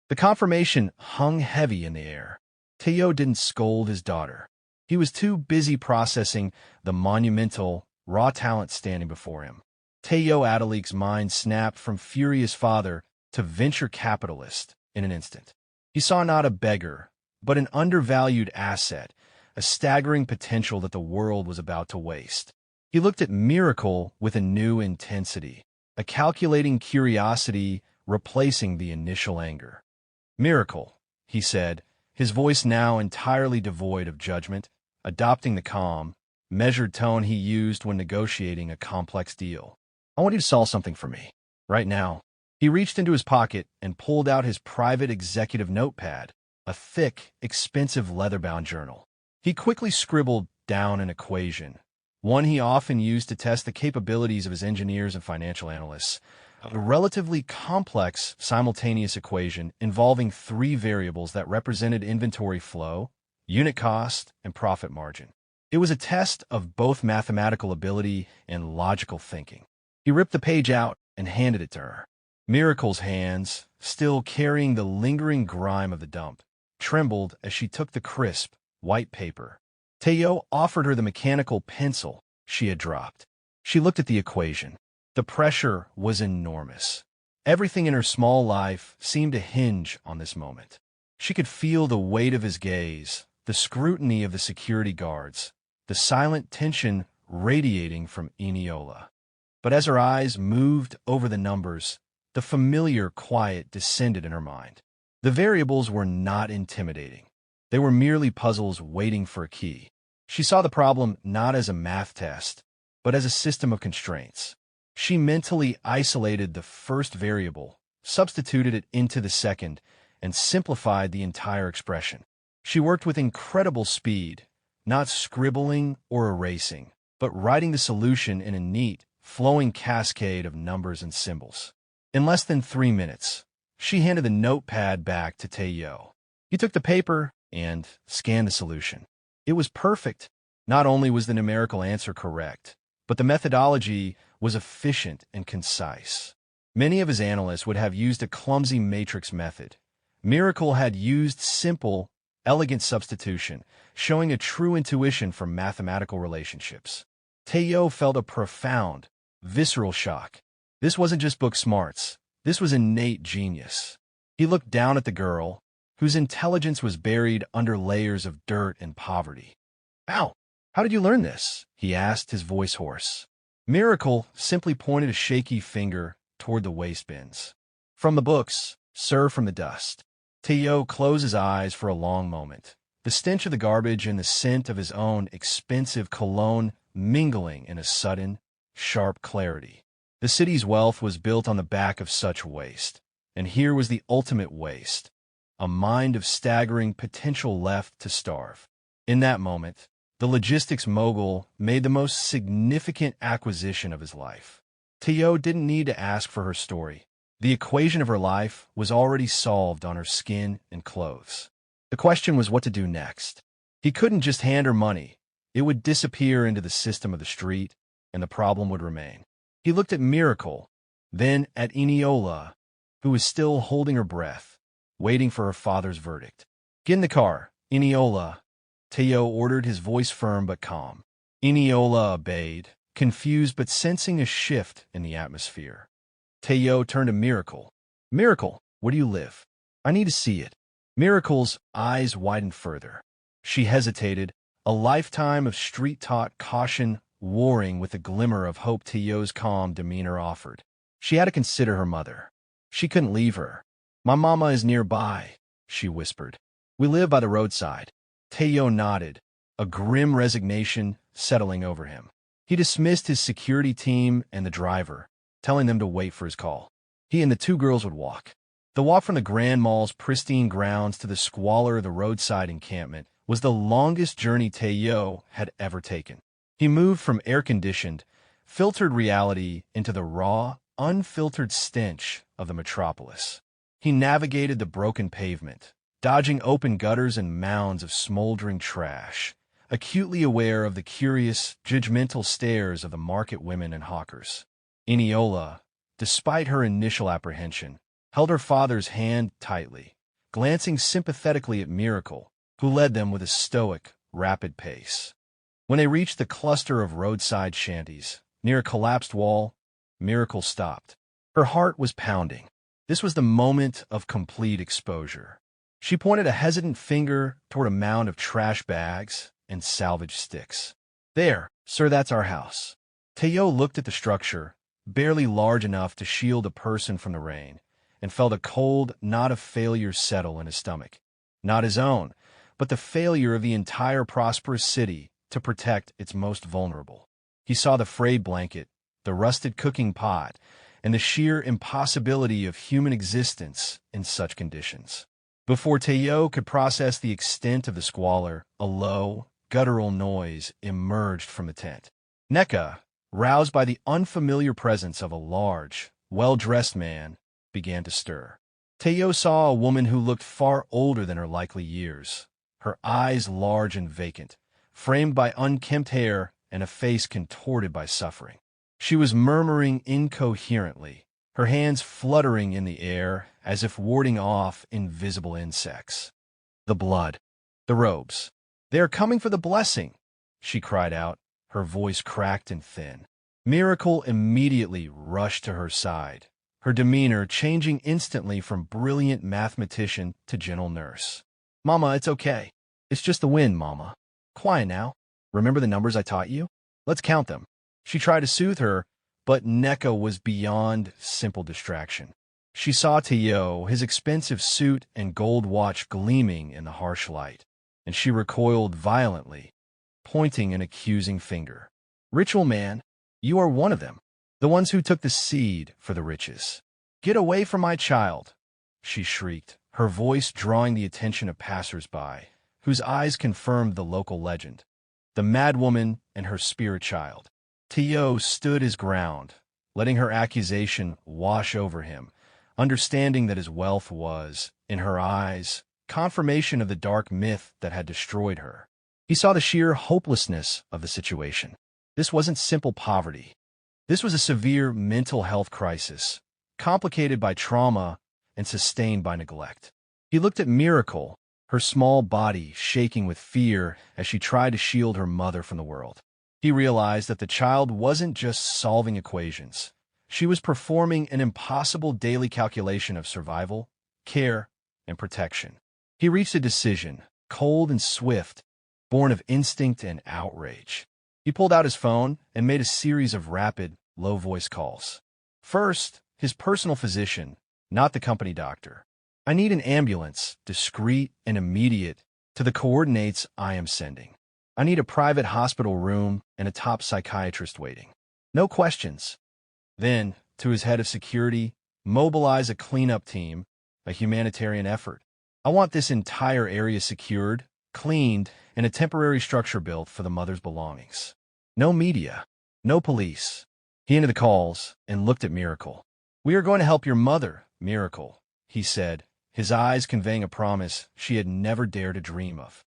Speaker 1: The confirmation hung heavy in the air. Teyo didn't scold his daughter. He was too busy processing the monumental, raw talent standing before him. Teyo Adeleke's mind snapped from furious father to venture capitalist in an instant. He He saw not a beggar, but an undervalued asset, a staggering potential that the world was about to waste. He looked at Miracle with a new intensity, a calculating curiosity replacing the initial anger. "Miracle," he said, his voice now entirely devoid of judgment, adopting the calm, measured tone he used when negotiating a complex deal. "I want you to solve something for me. Right now." He reached into his pocket and pulled out his private executive notepad, a thick, expensive leather-bound journal. He quickly scribbled down an equation, one he often used to test the capabilities of his engineers and financial analysts, a relatively complex simultaneous equation involving three variables that represented inventory flow, unit cost, and profit margin. It was a test of both mathematical ability and logical thinking. He ripped the page out and handed it to her. Miracle's hands, still carrying the lingering grime of the dump, trembled as she took the crisp, white paper. Teo offered her the mechanical pencil she had dropped. She looked at the equation. The pressure was enormous. Everything in her small life seemed to hinge on this moment. She could feel the weight of his gaze, the scrutiny of the security guards, the silent tension radiating from Eniola. But as her eyes moved over the numbers, the familiar quiet descended in her mind. The variables were not intimidating. They were merely puzzles waiting for a key. She saw the problem not as a math test, but as a system of constraints. She mentally isolated the first variable, substituted it into the second, and simplified the entire expression. She worked with incredible speed, not scribbling or erasing, but writing the solution in a neat, flowing cascade of numbers and symbols. In less than 3 minutes, she handed the notepad back to Teo. He took the paper and scanned the solution. It was perfect. Not only was the numerical answer correct, but the methodology was efficient and concise. Many of his analysts would have used a clumsy matrix method. Miracle had used simple, elegant substitution, showing a true intuition for mathematical relationships. Teo felt a profound, visceral shock. This wasn't just book smarts. This was innate genius. He looked down at the girl, whose intelligence was buried under layers of dirt and poverty. "Ow, how did you learn this?" he asked, his voice hoarse. Miracle simply pointed a shaky finger toward the waste bins. "From the books, sir, from the dust." Teo closed his eyes for a long moment, the stench of the garbage and the scent of his own expensive cologne mingling in a sudden, sharp clarity. The city's wealth was built on the back of such waste, and here was the ultimate waste, a mind of staggering potential left to starve. In that moment, the logistics mogul made the most significant acquisition of his life. Teo didn't need to ask for her story. The equation of her life was already solved on her skin and clothes. The question was what to do next. He couldn't just hand her money. It would disappear into the system of the street, and the problem would remain. He looked at Miracle, then at Eniola, who was still holding her breath, waiting for her father's verdict. "Get in the car, Eniola," Teo ordered, his voice firm but calm. Eniola obeyed, confused but sensing a shift in the atmosphere. Teo turned to Miracle. "Miracle, where do you live? I need to see it." Miracle's eyes widened further. She hesitated, a lifetime of street-taught caution warring with the glimmer of hope Teo's calm demeanor offered. She had to consider her mother. She couldn't leave her. "My mama is nearby," she whispered. "We live by the roadside." Teo nodded, a grim resignation settling over him. He dismissed his security team and the driver, telling them to wait for his call. He and the two girls would walk. The walk from the Grand Mall's pristine grounds to the squalor of the roadside encampment was the longest journey Teo had ever taken. He moved from air-conditioned, filtered reality into the raw, unfiltered stench of the metropolis. He navigated the broken pavement, dodging open gutters and mounds of smoldering trash, acutely aware of the curious, judgmental stares of the market women and hawkers. Eniola, despite her initial apprehension, held her father's hand tightly, glancing sympathetically at Miracle, who led them with a stoic, rapid pace. When they reached the cluster of roadside shanties, near a collapsed wall, Miracle stopped. Her heart was pounding. This was the moment of complete exposure. She pointed a hesitant finger toward a mound of trash bags and salvage sticks. There, sir, that's our house. Teo looked at the structure, barely large enough to shield a person from the rain, and felt a cold knot of failure settle in his stomach. Not his own, but the failure of the entire prosperous city to protect its most vulnerable. He saw the frayed blanket, the rusted cooking pot, and the sheer impossibility of human existence in such conditions. Before Teo could process the extent of the squalor, a low, guttural noise emerged from the tent. Neka, roused by the unfamiliar presence of a large, well-dressed man, began to stir. Teo saw a woman who looked far older than her likely years, her eyes large and vacant, framed by unkempt hair and a face contorted by suffering. She was murmuring incoherently, her hands fluttering in the air as if warding off invisible insects. The blood, the robes. "They are coming for the blessing," she cried out, her voice cracked and thin. Miracle immediately rushed to her side, her demeanor changing instantly from brilliant mathematician to gentle nurse. "Mama, it's okay. It's just the wind, Mama. Quiet now. Remember the numbers I taught you? Let's count them." She tried to soothe her, but Neka was beyond simple distraction. She saw Teo, his expensive suit and gold watch gleaming in the harsh light, and she recoiled violently, pointing an accusing finger. "Ritual man, you are one of them, the ones who took the seed for the riches. Get away from my child," she shrieked, her voice drawing the attention of passers-by, whose eyes confirmed the local legend. The madwoman and her spirit child. Teo stood his ground, letting her accusation wash over him, understanding that his wealth was, in her eyes, confirmation of the dark myth that had destroyed her. He saw the sheer hopelessness of the situation. This wasn't simple poverty. This was a severe mental health crisis, complicated by trauma and sustained by neglect. He looked at Miracle, her small body shaking with fear as she tried to shield her mother from the world. He realized that the child wasn't just solving equations. She was performing an impossible daily calculation of survival, care, and protection. He reached a decision, cold and swift, born of instinct and outrage. He pulled out his phone and made a series of rapid, low-voice calls. First, his personal physician, not the company doctor. "I need an ambulance, discreet and immediate, to the coordinates I am sending. I need a private hospital room and a top psychiatrist waiting. No questions." Then, to his head of security, "Mobilize a cleanup team, a humanitarian effort. I want this entire area secured, cleaned, and a temporary structure built for the mother's belongings. No media, no police." He ended the calls and looked at Miracle. "We are going to help your mother, Miracle," he said, his eyes conveying a promise she had never dared to dream of.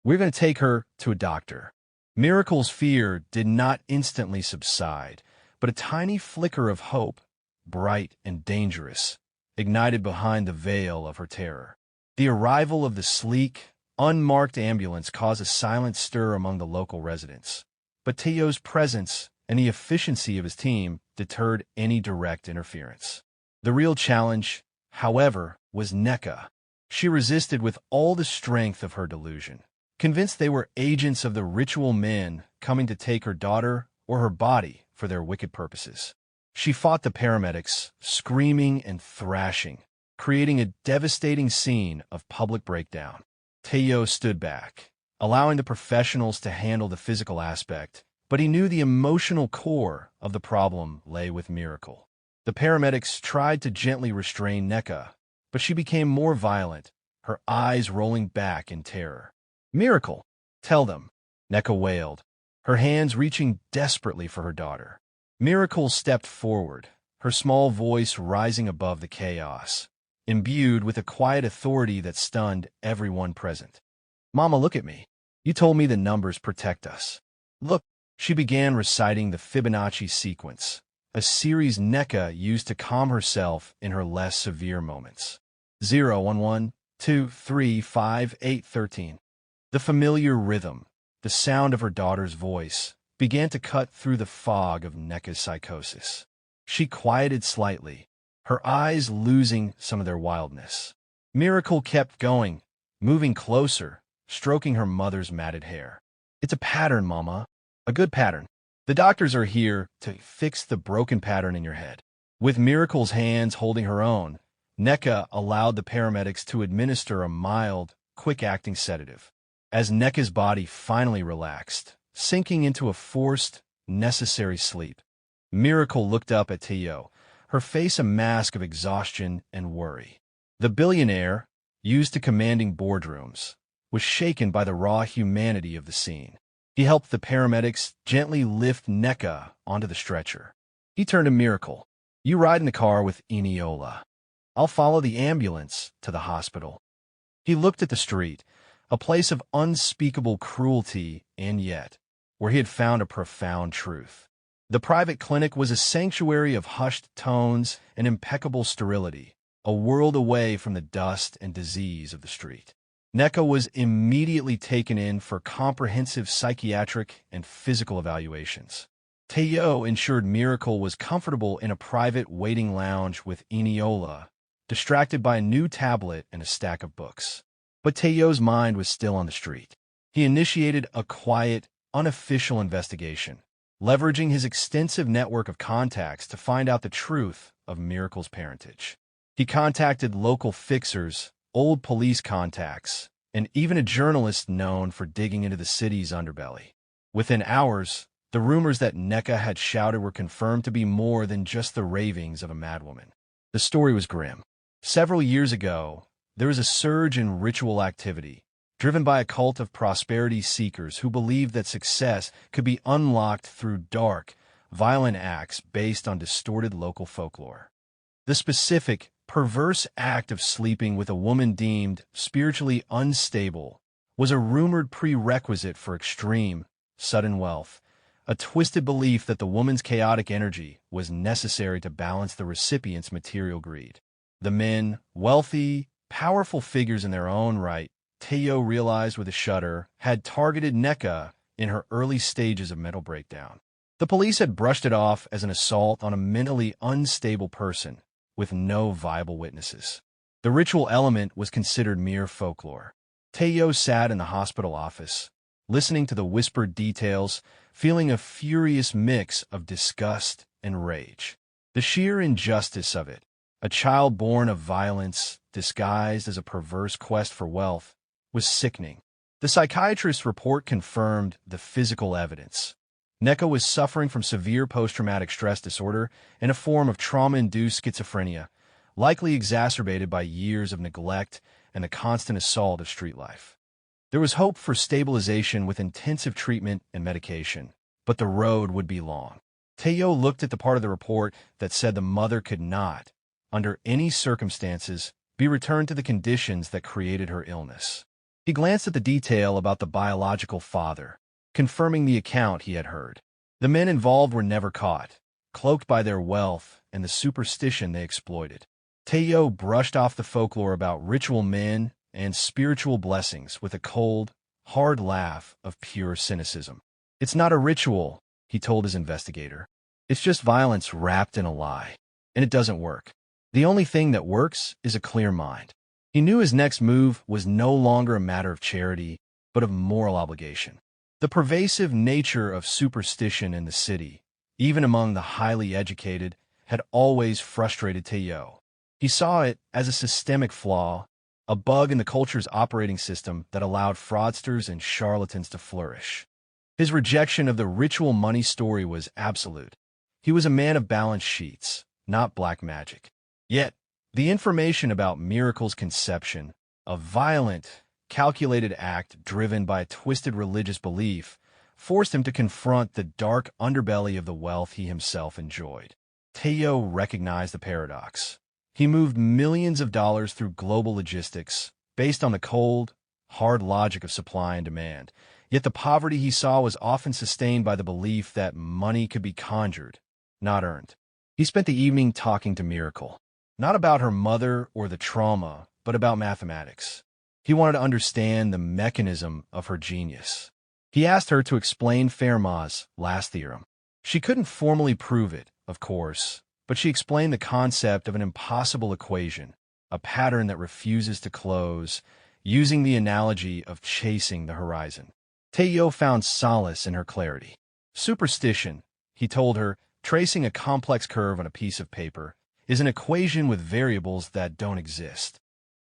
Speaker 1: "We're going to take her to a doctor." Miracle's fear did not instantly subside, but a tiny flicker of hope, bright and dangerous, ignited behind the veil of her terror. The arrival of the sleek, unmarked ambulance caused a silent stir among the local residents, but Teo's presence and the efficiency of his team deterred any direct interference. The real challenge, however, was Neka. She resisted with all the strength of her delusion, convinced they were agents of the ritual men coming to take her daughter or her body for their wicked purposes. She fought the paramedics, screaming and thrashing, creating a devastating scene of public breakdown. Teo stood back, allowing the professionals to handle the physical aspect, but he knew the emotional core of the problem lay with Miracle. The paramedics tried to gently restrain Neka, but she became more violent, her eyes rolling back in terror. "Miracle, tell them," Neka wailed, her hands reaching desperately for her daughter. Miracle stepped forward, her small voice rising above the chaos, imbued with a quiet authority that stunned everyone present. "Mama, look at me. You told me the numbers protect us. Look." She began reciting the Fibonacci sequence, a series Neka used to calm herself in her less severe moments. 0, 1, 1, 2, 3, 5, 8, 13. The familiar rhythm, the sound of her daughter's voice, began to cut through the fog of Neka's psychosis. She quieted slightly, her eyes losing some of their wildness. Miracle kept going, moving closer, stroking her mother's matted hair. It's a pattern, Mama. A good pattern. The doctors are here to fix the broken pattern in your head. With Miracle's hands holding her own, Neka allowed the paramedics to administer a mild, quick-acting sedative. As Neka's body finally relaxed, sinking into a forced, necessary sleep, Miracle looked up at Teo, her face a mask of exhaustion and worry. The billionaire, used to commanding boardrooms, was shaken by the raw humanity of the scene. He helped the paramedics gently lift Neka onto the stretcher. He turned to Miracle. You ride in the car with Eniola. I'll follow the ambulance to the hospital. He looked at the street, a place of unspeakable cruelty and yet, where he had found a profound truth. The private clinic was a sanctuary of hushed tones and impeccable sterility, a world away from the dust and disease of the street. Neka was immediately taken in for comprehensive psychiatric and physical evaluations. Teo ensured Miracle was comfortable in a private waiting lounge with Eniola, distracted by a new tablet and a stack of books. But Teo's mind was still on the street. He initiated a quiet, unofficial investigation, leveraging his extensive network of contacts to find out the truth of Miracle's parentage. He contacted local fixers, old police contacts, and even a journalist known for digging into the city's underbelly. Within hours, the rumors that Neka had shouted were confirmed to be more than just the ravings of a madwoman. The story was grim. Several years ago, there was a surge in ritual activity, driven by a cult of prosperity seekers who believed that success could be unlocked through dark, violent acts based on distorted local folklore. The specific, perverse act of sleeping with a woman deemed spiritually unstable was a rumored prerequisite for extreme, sudden wealth, a twisted belief that the woman's chaotic energy was necessary to balance the recipient's material greed. The men, wealthy, powerful figures in their own right, Teo realized with a shudder, had targeted Neka in her early stages of mental breakdown. The police had brushed it off as an assault on a mentally unstable person, with no viable witnesses. The ritual element was considered mere folklore. Teo sat in the hospital office, listening to the whispered details, feeling a furious mix of disgust and rage. The sheer injustice of it, a child born of violence, disguised as a perverse quest for wealth, was sickening. The psychiatrist's report confirmed the physical evidence. Neka was suffering from severe post-traumatic stress disorder and a form of trauma-induced schizophrenia, likely exacerbated by years of neglect and the constant assault of street life. There was hope for stabilization with intensive treatment and medication, but the road would be long. Teo looked at the part of the report that said the mother could not, under any circumstances, be returned to the conditions that created her illness. He glanced at the detail about the biological father, confirming the account he had heard. The men involved were never caught, cloaked by their wealth and the superstition they exploited. Teo brushed off the folklore about ritual men and spiritual blessings with a cold, hard laugh of pure cynicism. It's not a ritual, he told his investigator. It's just violence wrapped in a lie. And it doesn't work. The only thing that works is a clear mind. He knew his next move was no longer a matter of charity, but of moral obligation. The pervasive nature of superstition in the city, even among the highly educated, had always frustrated Teo. He saw it as a systemic flaw, a bug in the culture's operating system that allowed fraudsters and charlatans to flourish. His rejection of the ritual money story was absolute. He was a man of balance sheets, not black magic. Yet, the information about Miracle's conception, a violent, calculated act driven by a twisted religious belief, forced him to confront the dark underbelly of the wealth he himself enjoyed. Teo recognized the paradox. He moved millions of dollars through global logistics, based on the cold, hard logic of supply and demand. Yet the poverty he saw was often sustained by the belief that money could be conjured, not earned. He spent the evening talking to Miracle, not about her mother or the trauma, but about mathematics. He wanted to understand the mechanism of her genius. He asked her to explain Fermat's last theorem. She couldn't formally prove it, of course, but she explained the concept of an impossible equation, a pattern that refuses to close, using the analogy of chasing the horizon. Tayo found solace in her clarity. Superstition, he told her, tracing a complex curve on a piece of paper, is an equation with variables that don't exist.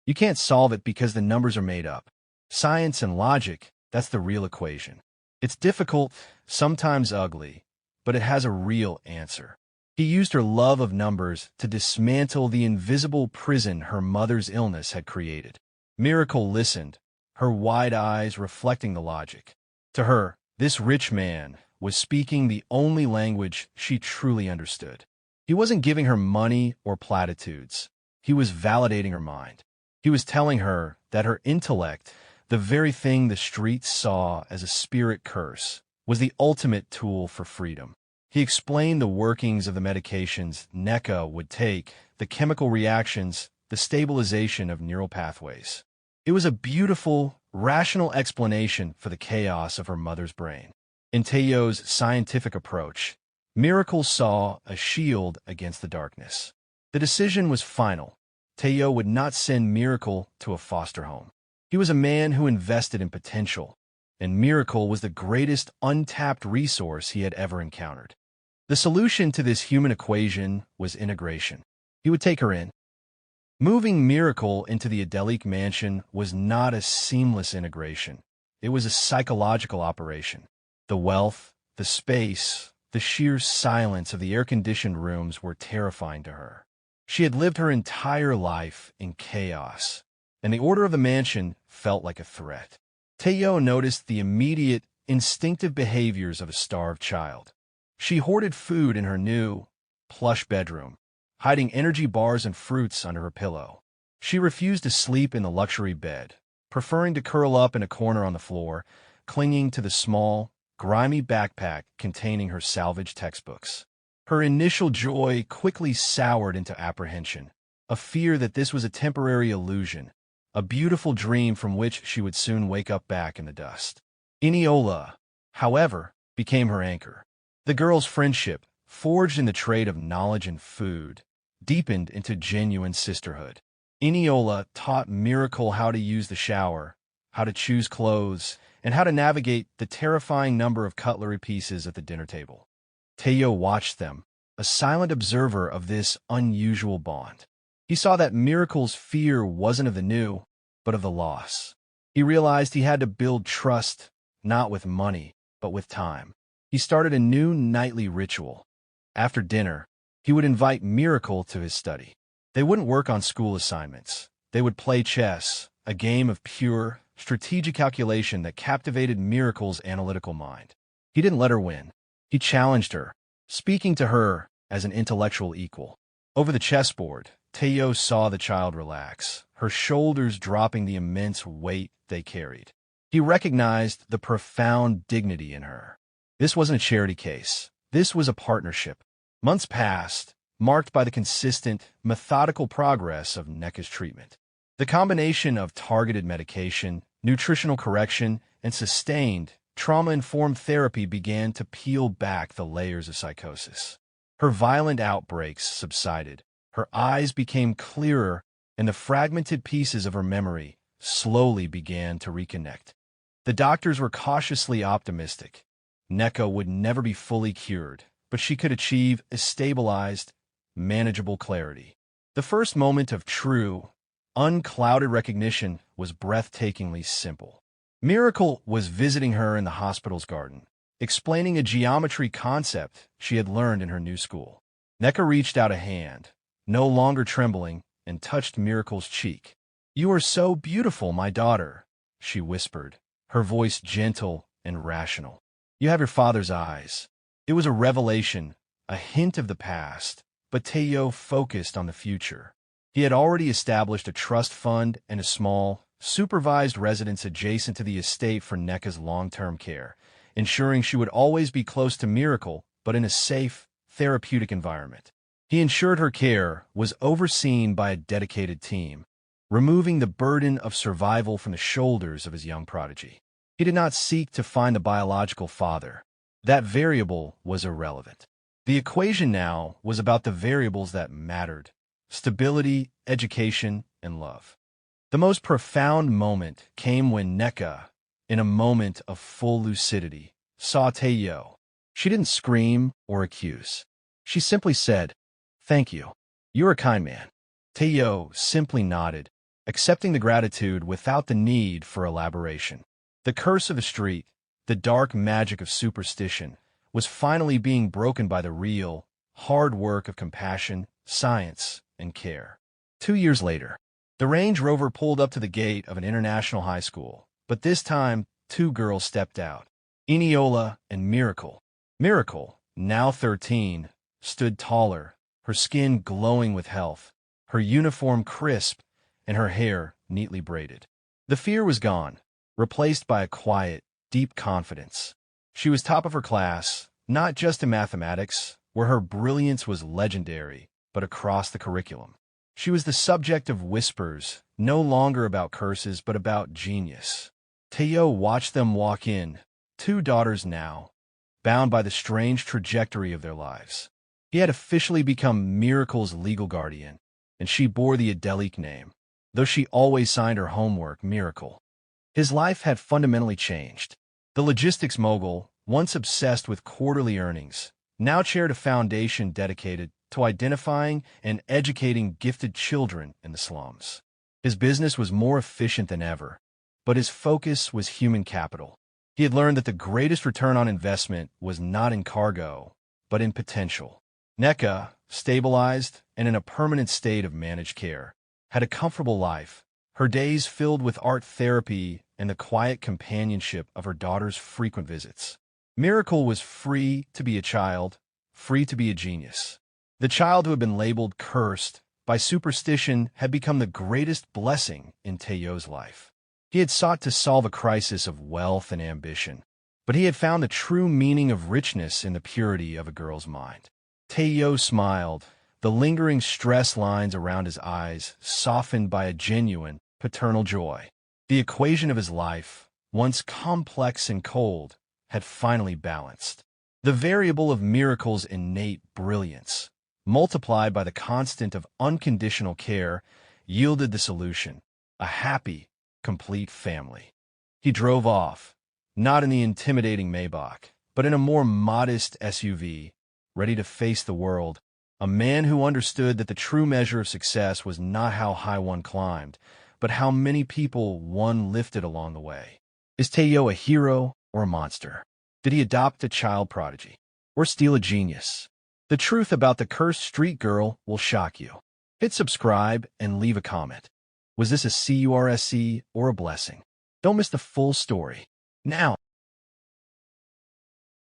Speaker 1: You can't solve it because the numbers are made up. Science and logic, that's the real equation. It's difficult, sometimes ugly, but it has a real answer. He used her love of numbers to dismantle the invisible prison her mother's illness had created. Miracle listened, her wide eyes reflecting the logic. To her, this rich man was speaking the only language she truly understood. He wasn't giving her money or platitudes. He was validating her mind. He was telling her that her intellect, the very thing the streets saw as a spirit curse, was the ultimate tool for freedom. He explained the workings of the medications NECA would take, the chemical reactions, the stabilization of neural pathways. It was a beautiful, rational explanation for the chaos of her mother's brain. In Tayo's scientific approach, Miracle saw a shield against the darkness. The decision was final. Tayo would not send Miracle to a foster home. He was a man who invested in potential, and Miracle was the greatest untapped resource he had ever encountered. The solution to this human equation was integration. He would take her in. Moving Miracle into the Adeleke mansion was not a seamless integration. It was a psychological operation. The wealth, the space, the sheer silence of the air-conditioned rooms were terrifying to her. She had lived her entire life in chaos, and the order of the mansion felt like a threat. Tayo noticed the immediate, instinctive behaviors of a starved child. She hoarded food in her new, plush bedroom, hiding energy bars and fruits under her pillow. She refused to sleep in the luxury bed, preferring to curl up in a corner on the floor, clinging to the small, grimy backpack containing her salvaged textbooks. Her initial joy quickly soured into apprehension, a fear that this was a temporary illusion, a beautiful dream from which she would soon wake up back in the dust. Eniola, however, became her anchor. The girl's friendship, forged in the trade of knowledge and food, deepened into genuine sisterhood. Eniola taught Miracle how to use the shower, how to choose clothes, and how to navigate the terrifying number of cutlery pieces at the dinner table. Tayo watched them, a silent observer of this unusual bond. He saw that Miracle's fear wasn't of the new, but of the loss. He realized he had to build trust, not with money, but with time. He started a new nightly ritual. After dinner, he would invite Miracle to his study. They wouldn't work on school assignments. They would play chess, a game of pure, strategic calculation that captivated Miracle's analytical mind. He didn't let her win. He challenged her, speaking to her as an intellectual equal. Over the chessboard, Tayo saw the child relax, her shoulders dropping the immense weight they carried. He recognized the profound dignity in her. This wasn't a charity case. This was a partnership. Months passed, marked by the consistent, methodical progress of NECA's treatment. The combination of targeted medication, nutritional correction, and sustained, trauma-informed therapy began to peel back the layers of psychosis. Her violent outbreaks subsided. Her eyes became clearer, and the fragmented pieces of her memory slowly began to reconnect. The doctors were cautiously optimistic. NECA would never be fully cured, but she could achieve a stabilized, manageable clarity. The first moment of true, unclouded recognition was breathtakingly simple. Miracle was visiting her in the hospital's garden, explaining a geometry concept she had learned in her new school. NECA reached out a hand, no longer trembling, and touched Miracle's cheek. "You are so beautiful, my daughter," she whispered, her voice gentle and rational. "You have your father's eyes." It was a revelation, a hint of the past, but Tayo focused on the future. He had already established a trust fund and a small, supervised residence adjacent to the estate for NECA's long-term care, ensuring she would always be close to Miracle, but in a safe, therapeutic environment. He ensured her care was overseen by a dedicated team, removing the burden of survival from the shoulders of his young prodigy. He did not seek to find the biological father. That variable was irrelevant. The equation now was about the variables that mattered: stability, education, and love. The most profound moment came when Neka, in a moment of full lucidity, saw Taeyo. She didn't scream or accuse. She simply said, "Thank you. You're a kind man." Taeyo simply nodded, accepting the gratitude without the need for elaboration. The curse of the street, the dark magic of superstition, was finally being broken by the real, hard work of compassion, science, and care. 2 years later, the Range Rover pulled up to the gate of an international high school, but this time, two girls stepped out, Eniola and Miracle. Miracle, now 13, stood taller, her skin glowing with health, her uniform crisp, and her hair neatly braided. The fear was gone, replaced by a quiet, deep confidence. She was top of her class, not just in mathematics, where her brilliance was legendary, but across the curriculum. She was the subject of whispers, no longer about curses, but about genius. Taeyo watched them walk in, two daughters now, bound by the strange trajectory of their lives. He had officially become Miracle's legal guardian, and she bore the Adeleke name, though she always signed her homework Miracle. His life had fundamentally changed. The logistics mogul, once obsessed with quarterly earnings, now chaired a foundation dedicated to identifying and educating gifted children in the slums. His business was more efficient than ever, but his focus was human capital. He had learned that the greatest return on investment was not in cargo, but in potential. Neka, stabilized and in a permanent state of managed care, had a comfortable life, her days filled with art therapy and the quiet companionship of her daughter's frequent visits. Miracle was free to be a child, free to be a genius. The child who had been labeled cursed by superstition had become the greatest blessing in Taeyo's life. He had sought to solve a crisis of wealth and ambition, but he had found the true meaning of richness in the purity of a girl's mind. Taeyo smiled, the lingering stress lines around his eyes softened by a genuine, paternal joy. The equation of his life, once complex and cold, had finally balanced. The variable of Miracle's innate brilliance, multiplied by the constant of unconditional care, yielded the solution: a happy, complete family. He drove off, not in the intimidating Maybach, but in a more modest SUV, ready to face the world, a man who understood that the true measure of success was not how high one climbed, but how many people one lifted along the way. Is Taeyo a hero or a monster? Did he adopt a child prodigy or steal a genius? The truth about the cursed street girl will shock you. Hit subscribe and leave a comment. Was this a curse or a blessing? Don't miss the full story. Now,